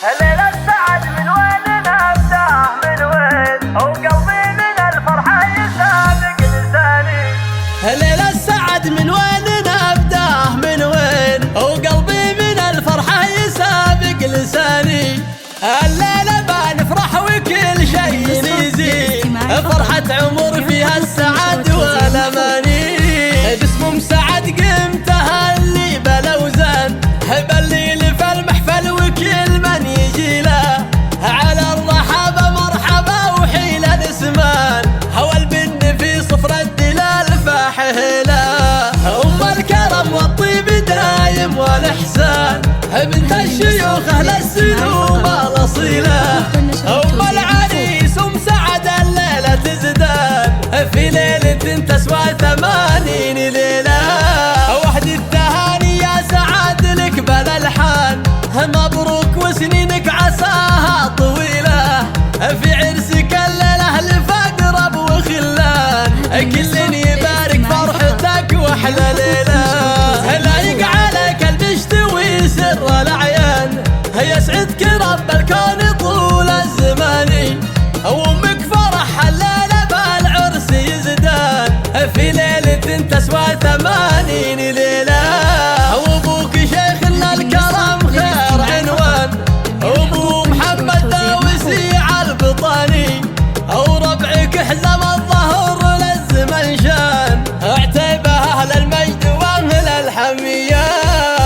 هليل السعد من وين نبدأ من وين وقلبي من الفرحة يسابق لساني. هليل السعد من وين نبدأ من وين وقلبي من الفرحة يسابق لساني. الليلة بنفرح وكل شيء يزيد، فرحة عمر فيها السعد والأماني. باسم مسعد قمتها اللي بلوزان، بالليل في المحفل وكل من يجي له على الرحابة مرحبا وحيل الاسمان. هوى البن في صفر الدلال فاحهلا، أم الكرم والطيب دايم والإحسان، بنت الشيوخ أهل السلوم الأصيلة. أم العريس ومسعد الليلة تزدان، في ليلة تسوى 80 ليلة. وحد التهاني يا سعد لك بالألحان، مبروك وسنينك عساها طويلة. في عرسك الليلة لفقرب وخلان، كل يبارك فرحتك واحلى ليلة. لايق عليك البشت ويسر الأعيان، يسعدك رب الكون طول الزمان. وامك فرح الليلة بالعرس يزدان، في ليلة تسوى 80 ليلة. وابوك شيخنا الكرم خير عنوان، وابو محمد داوسي على البطاني. وربعك حزم الظهر للزمن شان، اعتيبه اهل المجد واهل الحمية.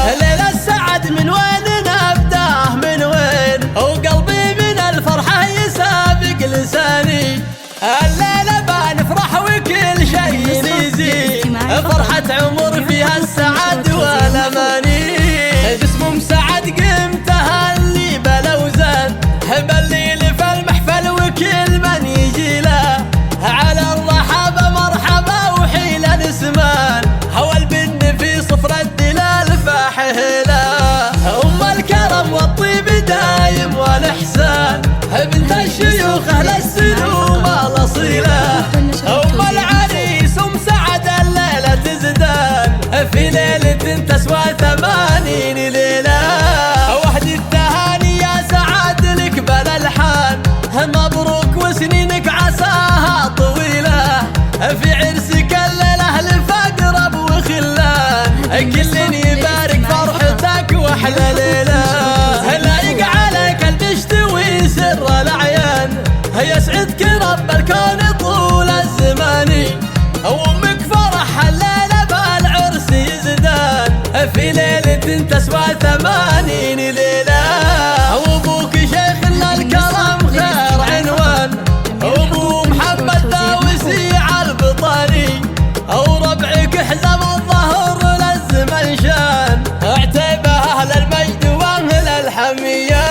هليل السعد من وين نبدأ من وين وقلبي من الفرحة يسابق لساني. الليلة بنفرح وكل شيء يزيد، فرحة عمر فيها السعد والأماني. باسم مسعد قمتها اللي بلوزان، بالليل في المحفل وكل من يجي له على الرحابة مرحبا وحيل الاسمان. هوى البن في صفر الدلال فاحهلا، أم الكرم والطيب دايم والإحسان، بنت الشيوخ أهل السلوم الأصيلة. أم العريس ومسعد الليلة تزدان، في ليلة تسوى 80 ليلة. وحد التهاني يا سعد لك بالألحان، مبروك وسنينك عساها طويلة. في عرسك الليلة لفقرب وخلان، كل يبارك فرحتك واحلى ليلة. لايق عليك البشت ويسر الأعيان، يسعدك رب الكون طول الزمان. وامك فرح الليلة بالعرس يزدان، في ليلة تسوى 80 ليلة. وابوك شيخنا الكرم خير عنوان، وابو محمد داوسي على البطاني. وربعك حزم الظهر للزمن شان، اعتيبه اهل المجد واهل الحمية.